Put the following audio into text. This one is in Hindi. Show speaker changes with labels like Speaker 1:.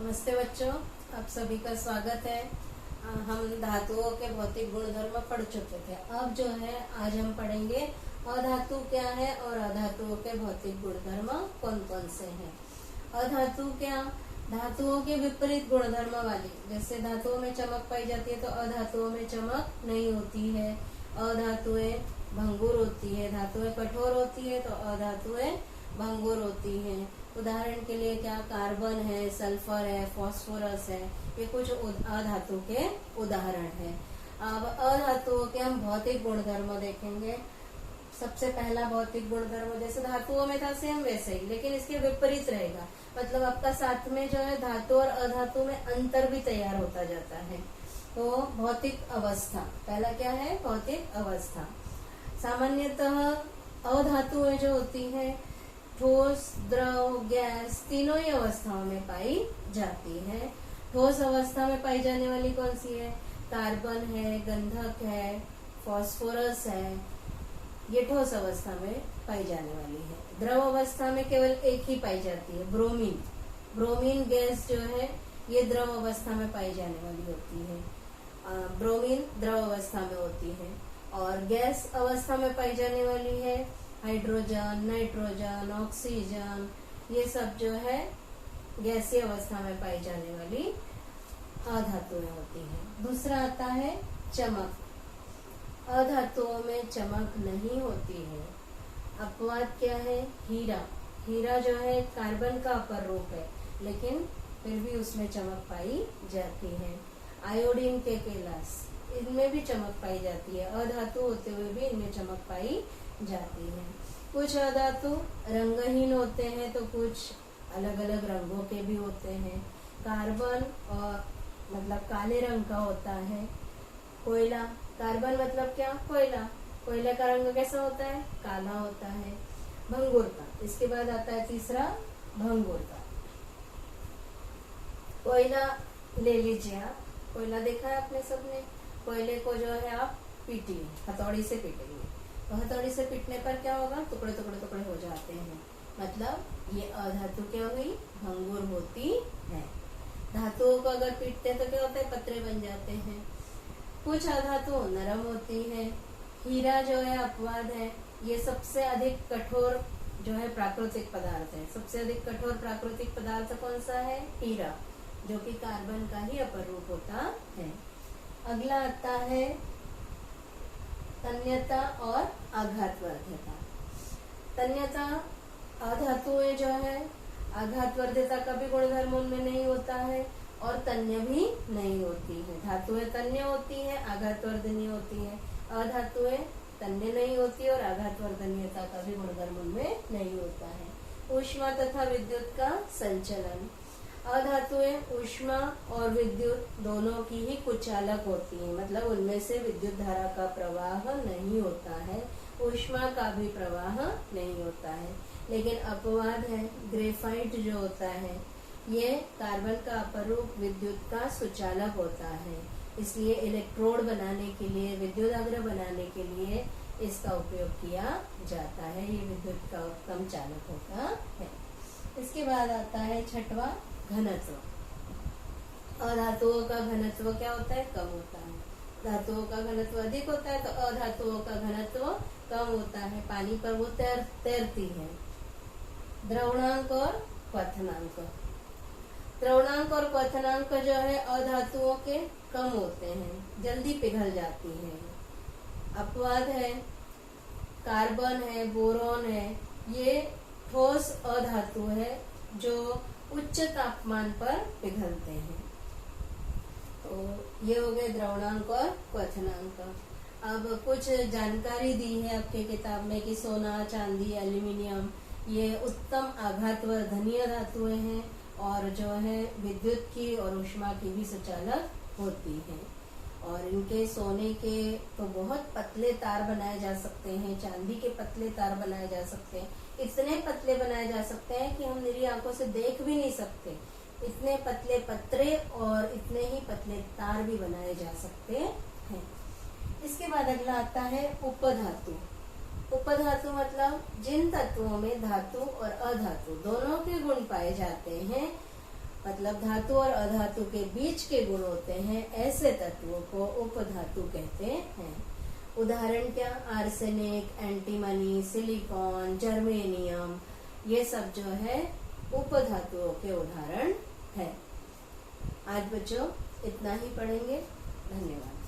Speaker 1: नमस्ते बच्चों, आप सभी का स्वागत है। हम धातुओं के भौतिक गुणधर्म पढ़ चुके थे। अब जो है आज हम पढ़ेंगे अधातु क्या है और अधातुओं के भौतिक गुणधर्म कौन कौन से हैं। अधातु क्या? धातुओं के विपरीत गुणधर्म वाली। जैसे धातुओं में चमक पाई जाती है तो अधातुओं में चमक नहीं होती है। अधातुएं भंगुर होती है। धातुएं कठोर होती है तो अधातुएं भंगुर होती हैं। उदाहरण के लिए क्या? कार्बन है, सल्फर है, फास्फोरस है, ये कुछ अधातु के उदाहरण है। अब अधातुओं के हम भौतिक गुणधर्म देखेंगे। सबसे पहला भौतिक गुणधर्म जैसे धातुओं में था सेम वैसे ही, लेकिन इसके विपरीत रहेगा। मतलब आपका साथ में जो है धातु और अधातु में अंतर भी तैयार होता जाता है। तो भौतिक अवस्था पहला क्या है? भौतिक अवस्था। सामान्यतः अधातुएं जो होती है ठोस, द्रव, गैस तीनों ही अवस्थाओं में पाई जाती है। ठोस अवस्था में पाई जाने वाली कौन सी है? कार्बन है, गंधक है, फास्फोरस है, ये ठोस अवस्था में पाई जाने वाली है। द्रव अवस्था में केवल एक ही पाई जाती है, ब्रोमीन। ब्रोमीन गैस जो है ये द्रव अवस्था में पाई जाने वाली होती है। ब्रोमीन द्रव अवस्था में होती है। और गैस अवस्था में पाई जाने वाली है हाइड्रोजन, नाइट्रोजन, ऑक्सीजन, ये सब जो है गैसीय अवस्था में पाई जाने वाली अधातुएं होती हैं। दूसरा आता है चमक। अधातुओं में चमक नहीं होती है। अपवाद क्या है? हीरा। हीरा जो है कार्बन का अपर रूप है, लेकिन फिर भी उसमें चमक पाई जाती है। आयोडीन के केलास, इनमें भी चमक पाई जाती है। अधातु होते हुए भी इनमें चमक पाई जाती है। कुछ अधातु रंगहीन होते हैं तो कुछ अलग अलग रंगों के भी होते हैं। कार्बन और मतलब काले रंग का होता है। कोयला, कार्बन मतलब क्या? कोयला। कोयले का रंग कैसा होता है? काला होता है। भंगुरता, इसके बाद आता है तीसरा भंगुरता। कोयला ले लीजिए आप। कोयला देखा है आपने सबने? कोयले को जो है आप पीटिए, हथौड़ी से पीटेंगे तो हथौड़ी से पीटने पर क्या होगा? टुकड़े टुकड़े टुकड़े हो जाते हैं। मतलब ये अधातु क्या हुई? भंगुर होती है। धातुओं को अगर पीटते हैं तो क्या होता है? पतरे बन जाते हैं। कुछ अधातु नरम होती है। हीरा जो है अपवाद है। ये सबसे अधिक कठोर जो है प्राकृतिक पदार्थ है। सबसे अधिक कठोर प्राकृतिक पदार्थ कौन सा है? हीरा, जो कि कार्बन का ही अपर रूप होता है। अगला आता है तन्यता और आघातवर्ध्यता। तन्यता, अधातुएं जो है आघातवर्ध्यता का भी गुणधर्म उनमें नहीं होता है और तन्य भी नहीं होती है। धातुएं तन्य होती है, आघातवर्धनीय होती है। अधातुएं तन्य नहीं होती और आघातवर्धनीयता का भी गुणधर्म उनमें नहीं होता है। ऊष्मा तथा विद्युत का संचलन। अधातुएं ऊष्मा और विद्युत दोनों की ही कुचालक होती हैं। मतलब उनमें से विद्युत धारा का प्रवाह नहीं होता है, ऊष्मा का भी प्रवाह नहीं होता है। लेकिन अपवाद है, ग्रेफाइट जो होता है ये कार्बन का अपरूप विद्युत का सुचालक होता है। इसलिए इलेक्ट्रोड बनाने के लिए, विद्युत अग्र बनाने के लिए इसका उपयोग किया जाता है। ये विद्युत का उत्तम चालक होता है। इसके बाद आता है छठवां घनत्व। अधातुओं का घनत्व क्या होता है? कम होता है। धातुओं का घनत्व अधिक होता है तो अधातुओं का घनत्व कम होता है। पानी पर वो तैरती है। द्रवणांक और क्वथनांक। द्रवणांक और क्वथनांक जो है अधातुओं के कम होते हैं, जल्दी पिघल जाती हैं। अपवाद है कार्बन है, बोरॉन है, ये ठोस अधातु है जो उच्च तापमान पर पिघलते हैं। तो ये हो गए द्रवणांक और क्वथनांक। अब कुछ जानकारी दी है आपके किताब में कि सोना, चांदी, एल्यूमिनियम ये उत्तम आघातवर्धनीय धातुएं हैं और जो है विद्युत की और ऊष्मा की भी सुचालक होती हैं। और इनके सोने के तो बहुत पतले तार बनाए जा सकते हैं, चांदी के पतले तार बनाए जा सकते हैं। इतने पतले बनाए जा सकते हैं कि हम निरी आंखों से देख भी नहीं सकते। इतने पतले पत्रे और इतने ही पतले तार भी बनाए जा सकते हैं। इसके बाद अगला आता है उपधातु। उपधातु मतलब जिन तत्वों में धातु और अधातु दोनों के गुण पाए जाते हैं मतलब धातु और अधातु के बीच के गुण होते हैं, ऐसे तत्वों को उपधातु कहते हैं। उदाहरण क्या, आर्सेनिक, एंटीमनी, सिलिकॉन, जर्मेनियम, ये सब जो है उपधातुओं के उदाहरण है। आज बच्चों इतना ही पढ़ेंगे। धन्यवाद।